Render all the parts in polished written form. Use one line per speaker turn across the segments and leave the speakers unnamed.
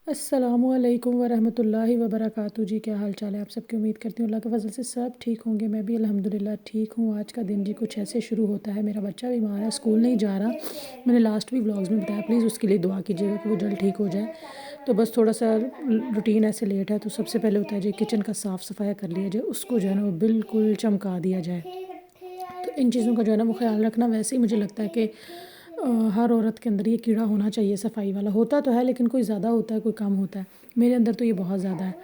अस्सलामुअलैकुम वरहमतुल्लाहि वबरकातुहू जी। क्या हाल चाल है आप सबकी। उम्मीद करती हूँ अल्लाह के फजल से सब ठीक होंगे। मैं भी अल्हम्दुलिल्लाह ठीक हूँ। आज का दिन जी कुछ ऐसे शुरू होता है। मेरा बच्चा बीमार है, स्कूल नहीं जा रहा। मैंने लास्ट भी व्लॉग्स में बताया, प्लीज़ उसके लिए दुआ कीजिएगा कि वो जल्द ठीक हो जाए। तो बस थोड़ा सा रूटीन ऐसे लेट है, तो सबसे पहले होता है जी किचन का साफ़ सफाई कर लिया जाए, उसको जो है ना वो बिल्कुल चमका दिया जाए। तो इन चीज़ों का जो है ना वो ख़्याल रखना, वैसे ही मुझे लगता है कि हर औरत के अंदर ये कीड़ा होना चाहिए सफाई वाला। होता तो है लेकिन कोई ज़्यादा होता है कोई कम होता है। मेरे अंदर तो ये बहुत ज़्यादा है।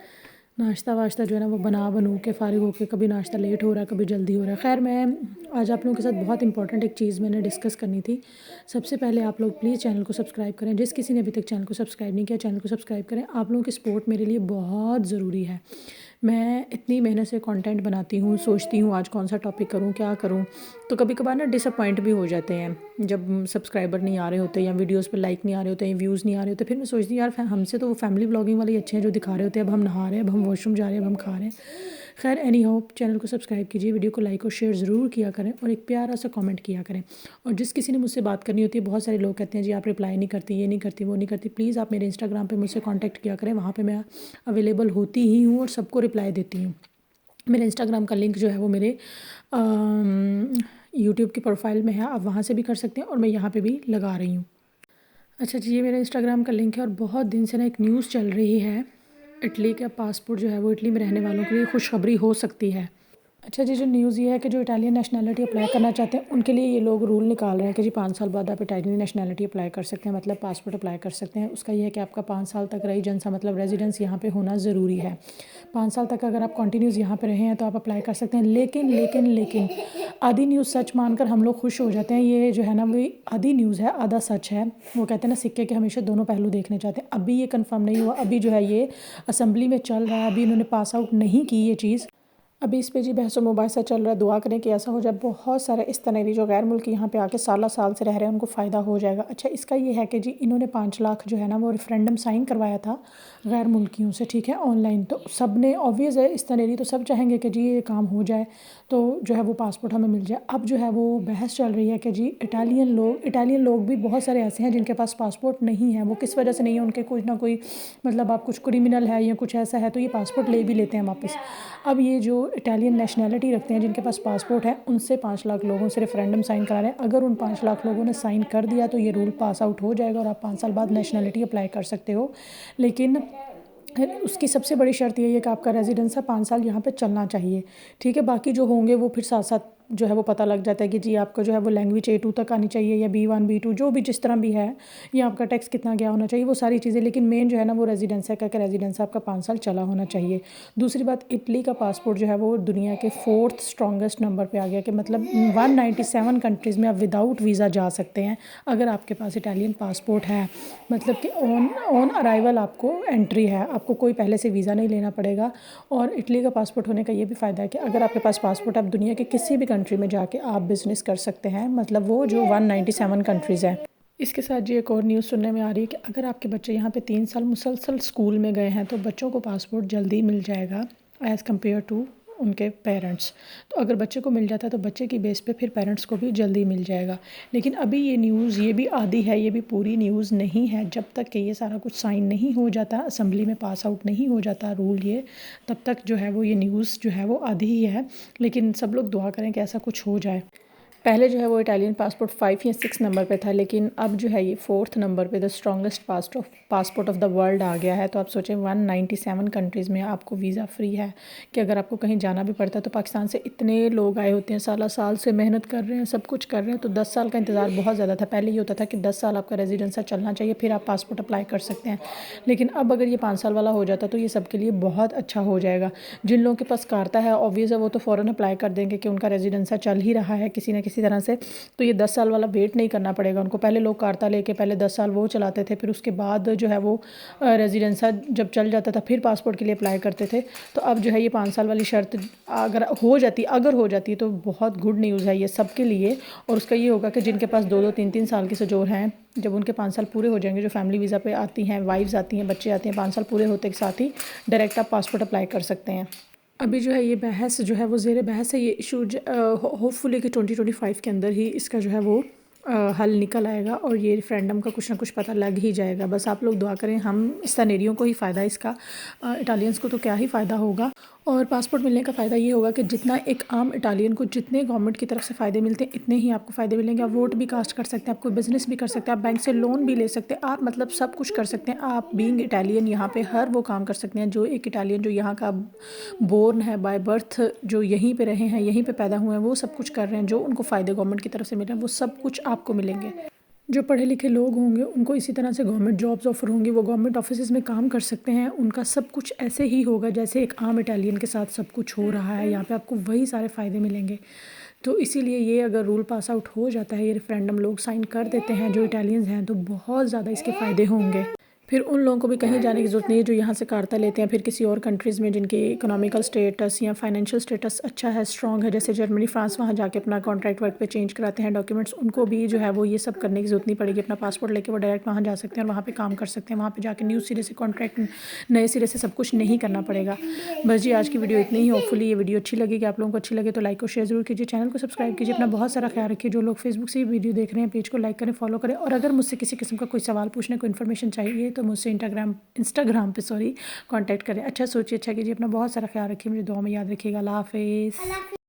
नाश्ता वाश्ता जो है ना वो बनू के फ़ारिग होके, कभी नाश्ता लेट हो रहा है कभी जल्दी हो रहा है। ख़ैर मैं आज आप लोगों के साथ बहुत इंपॉर्टेंट एक चीज़ मैंने डिस्कस करनी थी। सबसे पहले आप लोग प्लीज़ चैनल को सब्सक्राइब करें। जिस किसी ने अभी तक चैनल को सब्सक्राइब नहीं किया, चैनल को सब्सक्राइब करें। आप लोगों की सपोर्ट मेरे लिए बहुत ज़रूरी है। मैं इतनी मेहनत से कंटेंट बनाती हूँ, सोचती हूँ आज कौन सा टॉपिक करूँ, क्या करूँ। तो कभी कभार ना डिसअपॉइंट भी हो जाते हैं जब सब्सक्राइबर नहीं आ रहे होते या वीडियोस पे लाइक नहीं आ रहे होते या व्यूज़ नहीं आ रहे होते। फिर मैं सोचती हूँ यार हमसे तो वो फैमिली व्लॉगिंग वाले अच्छे हैं जो दिखा रहे होते हैं अब हम नहा रहे हैं, अब हम वॉशरूम जा रहे हैं, अब हम खा रहे हैं। खैर एनी होप चैनल को सब्सक्राइब कीजिए, वीडियो को लाइक और शेयर ज़रूर किया करें और एक प्यारा सा कमेंट किया करें। और जिस किसी ने मुझसे बात करनी होती है, बहुत सारे लोग कहते हैं जी आप रिप्लाई नहीं करती, ये नहीं करती, वो नहीं करती। प्लीज़ आप मेरे इंस्टाग्राम पे मुझसे कांटेक्ट किया करें, वहाँ पे मैं अवेलेबल होती ही हूँ और सबको रिप्लाई देती हूँ। मेरे इंस्टाग्राम का लिंक जो है वो मेरे यूट्यूब की प्रोफाइल में है, आप वहाँ से भी कर सकते हैं और मैं यहाँ पे भी लगा रही हूँ। अच्छा जी, ये मेरा इंस्टाग्राम का लिंक है और बहुत दिन से ना एक न्यूज़ चल रही है। इटली का पासपोर्ट जो है वो इटली में रहने वालों के लिए खुशखबरी हो सकती है। अच्छा जी, जो न्यूज़ ये है कि जो इटालियन नेशनैलिटी अप्लाई करना चाहते हैं उनके लिए ये लोग रूल निकाल रहे हैं कि जी 5 साल बाद आप इटालियन नेशनैलिटी अप्लाई कर सकते हैं, मतलब पासपोर्ट अप्लाई कर सकते हैं। उसका ये है कि आपका 5 साल तक रेजिडेंस मतलब रेजिडेंस यहाँ पे होना ज़रूरी है। 5 साल तक अगर आप कंटिन्यूस यहाँ पे रहे हैं तो आप अप्लाई कर सकते हैं। लेकिन आधी न्यूज़ सच मानकर हम लोग खुश हो जाते हैं। ये जो है ना वो आधी न्यूज़ है, आधा सच है। वो कहते हैं ना सिक्के के हमेशा दोनों पहलू देखने चाहते हैं। अभी ये कंफर्म नहीं हुआ, अभी जो है ये असेंबली में चल रहा है, अभी इन्होंने पास आउट नहीं की ये चीज़। अभी इस पे जी बहस व मुबाहिसा चल रहा है। दुआ करें कि ऐसा हो जाए। बहुत सारे इस तनेरी जो गैर मुल्की यहाँ पे आके साल साल से रह रहे हैं उनको फ़ायदा हो जाएगा। अच्छा, इसका ये है कि जी इन्होंने 5 लाख जो है ना वो रेफरेंडम साइन करवाया था गैर मुल्कियों से, ठीक है, ऑनलाइन। तो सब ने ऑब्वियस है इस तनेरी तो सब चाहेंगे कि जी ये काम हो जाए तो जो है वो पासपोर्ट हमें मिल जाए। अब जो है वो बहस चल रही है कि जी इटालियन लोग भी बहुत सारे ऐसे हैं जिनके पास पासपोर्ट नहीं है। वो किस वजह से नहीं है, उनके कुछ ना कोई मतलब आप कुछ क्रिमिनल है या कुछ ऐसा है तो ये पासपोर्ट ले भी लेते हैं वापस। अब ये जो इटालियन नेशनैलिटी रखते हैं जिनके पास पासपोर्ट है उनसे 5 लाख लोगों से रेफरेंडम साइन करा रहे हैं। अगर उन 5 लाख लोगों ने साइन कर दिया तो ये रूल पास आउट हो जाएगा और आप 5 साल बाद नेशनैलिटी अप्लाई कर सकते हो। लेकिन उसकी सबसे बड़ी शर्त यही है कि आपका रेजिडेंस है 5 साल यहाँ पे चलना चाहिए, ठीक है। बाकी जो होंगे वो फिर साथ साथ जो है वो पता लग जाता है कि जी आपका जो है वो लैंग्वेज A2 तक आनी चाहिए या B1 B2 जो भी जिस तरह भी है, या आपका टैक्स कितना गया होना चाहिए, वो सारी चीज़ें। लेकिन मेन जो है ना वो रेजिडेंस है कि रेजिडेंस आपका 5 साल चला होना चाहिए। दूसरी बात, इटली का पासपोर्ट जो है वो दुनिया के 4th स्ट्रॉन्गेस्ट नंबर पे आ गया कि मतलब 197 कंट्रीज़ में आप विदाउट वीज़ा जा सकते हैं अगर आपके पास इटालियन पासपोर्ट है। मतलब कि ऑन अराइवल आपको एंट्री है, आपको कोई पहले से वीज़ा नहीं लेना पड़ेगा। और इटली का पासपोर्ट होने का ये भी फ़ायदा है कि अगर आपके पास पासपोर्ट, आप दुनिया के किसी भी कंट्री में जाके आप बिज़नेस कर सकते हैं, मतलब वो जो 197 कंट्रीज़ हैं। इसके साथ जी एक और न्यूज़ सुनने में आ रही है कि अगर आपके बच्चे यहाँ पे 3 साल मुसलसल स्कूल में गए हैं तो बच्चों को पासपोर्ट जल्दी मिल जाएगा एज़ कम्पेयर टू उनके पेरेंट्स। तो अगर बच्चे को मिल जाता है तो बच्चे की बेस पे फिर पेरेंट्स को भी जल्दी मिल जाएगा। लेकिन अभी ये न्यूज़ ये भी आधी है, ये भी पूरी न्यूज़ नहीं है। जब तक कि ये सारा कुछ साइन नहीं हो जाता, असेंबली में पास आउट नहीं हो जाता रूल ये, तब तक जो है वो ये न्यूज़ जो है वो आधी ही है। लेकिन सब लोग दुआ करें कि ऐसा कुछ हो जाए। पहले जो है वो इटालियन पासपोर्ट 5 या 6 नंबर पे था, लेकिन अब जो है ये 4th नंबर पे the strongest passport of the world आ गया है। तो आप सोचें 197 कंट्रीज़ में आपको वीज़ा फ्री है कि अगर आपको कहीं जाना भी पड़ता है तो पाकिस्तान से इतने लोग आए होते हैं, साल से मेहनत कर रहे हैं, सब कुछ कर रहे हैं। तो 10 साल का इंतज़ार बहुत ज़्यादा था। पहले ये होता था कि 10 साल आपका रेजिडेंस चलना चाहिए फिर आप पासपोर्ट अप्लाई कर सकते हैं। लेकिन अब अगर ये 5 साल वाला हो जाता तो ये सबके लिए बहुत अच्छा हो जाएगा। जिन लोगों के पास कारता है ऑब्वियस है वो तो फ़ौरन अप्लाई कर देंगे कि उनका रेजिडेंस चल ही रहा है किसी न किसी तरह से, तो ये 10 साल वाला वेट नहीं करना पड़ेगा उनको। पहले लोग कारता लेके पहले 10 साल वो चलाते थे, फिर उसके बाद जो है वो रेजिडेंसा जब चल जाता था फिर पासपोर्ट के लिए अप्लाई करते थे। तो अब जो है ये 5 साल वाली शर्त अगर हो जाती तो बहुत गुड न्यूज़ है ये सबके लिए। और उसका ये होगा कि जिनके पास 2-2 3-3 साल के सजोर हैं, जब उनके 5 साल पूरे हो जाएंगे, जो फैमिली वीज़ा पे आती हैं, वाइफ्स आती हैं, बच्चे आते हैं, 5 साल पूरे होते के साथ ही डायरेक्ट आप पासपोर्ट अप्लाई कर सकते हैं। अभी जो है ये बहस जो है वो ज़ेर बहस है। ये इशू होपफुली कि 2025 के अंदर ही इसका जो है वो हल निकल आएगा और ये रेफरेंडम का कुछ ना कुछ पता लग ही जाएगा। बस आप लोग दुआ करें, हम स्तनेरियों को ही फ़ायदा इसका, इटालियंस को तो क्या ही फ़ायदा होगा। और पासपोर्ट मिलने का फ़ायदा ये होगा कि जितना एक आम इटालियन को जितने गवर्नमेंट की तरफ से फ़ायदे मिलते हैं इतने ही आपको फ़ायदे मिलेंगे। आप वोट भी कास्ट कर सकते हैं, आप कोई बिज़नेस भी कर सकते हैं, आप बैंक से लोन भी ले सकते हैं, आप मतलब सब कुछ कर सकते हैं। आप बीइंग इटालियन यहाँ पे हर वो काम कर सकते हैं जो एक इटालियन जो यहाँ का बोर्न है बाय बर्थ, जो यहीं पे रहे हैं, यहीं पे पैदा हुए हैं, वो सब कुछ कर रहे हैं। जो उनको फ़ायदे गवर्नमेंट की तरफ से मिल रहे हैं वो सब कुछ आपको मिलेंगे। जो पढ़े लिखे लोग होंगे उनको इसी तरह से गवर्नमेंट जॉब्स ऑफ़र होंगी, वो गवर्नमेंट ऑफिसेज़ में काम कर सकते हैं। उनका सब कुछ ऐसे ही होगा जैसे एक आम इटालियन के साथ सब कुछ हो रहा है। यहाँ पे आपको वही सारे फ़ायदे मिलेंगे। तो इसीलिए ये अगर रूल पास आउट हो जाता है, ये रेफरेंडम लोग साइन कर देते हैं जो इटालियंस हैं, तो बहुत ज़्यादा इसके फ़ायदे होंगे। फिर उन लोगों को भी कहीं जाने की ज़रूरत नहीं है जो यहाँ से कारता लेते हैं फिर किसी और कंट्रीज़ में जिनकी इकोनॉमिकल स्टेटस या फाइनेंशियल स्टेटस अच्छा है, स्ट्रॉन्ग है, जैसे जर्मनी, फ्रांस, वहाँ जाके अपना कॉन्ट्रैक्ट वर्क पे चेंज कराते हैं डॉक्यूमेंट्स। उनको भी जो है वो ये सब करने की ज़रूरत नहीं पड़ेगी। अपना पासपोर्ट लेके वो डायरेक्ट वहाँ जा सकते हैं और वहाँ पे काम कर सकते हैं। वहाँ पे जाके न्यू सिरे से कॉन्ट्रैक्ट, नए सिरे से सब कुछ नहीं करना पड़ेगा। बस जी, आज की वीडियो इतनी ही। होपफुली ये वीडियो अच्छी लगेगी। आप लोगों को अच्छी लगे तो लाइक और शेयर ज़रूर कीजिए, चैनल को सब्सक्राइब कीजिए। अपना बहुत सारा ख्याल रखिए। जो लोग फेसबुक से वीडियो देख रहे हैं पेज को लाइक करें, फॉलो करें। और अगर मुझसे किसी किस्म का कोई सवाल पूछने को इन्फॉर्मेशन चाहिए तो मुझसे इंस्टाग्राम पे कांटेक्ट करें। अच्छा सोचिए, अच्छा कीजिए, अपना बहुत सारा ख्याल रखिए, मुझे दुआ में याद रखिएगा। अल्लाह हाफ़िज़।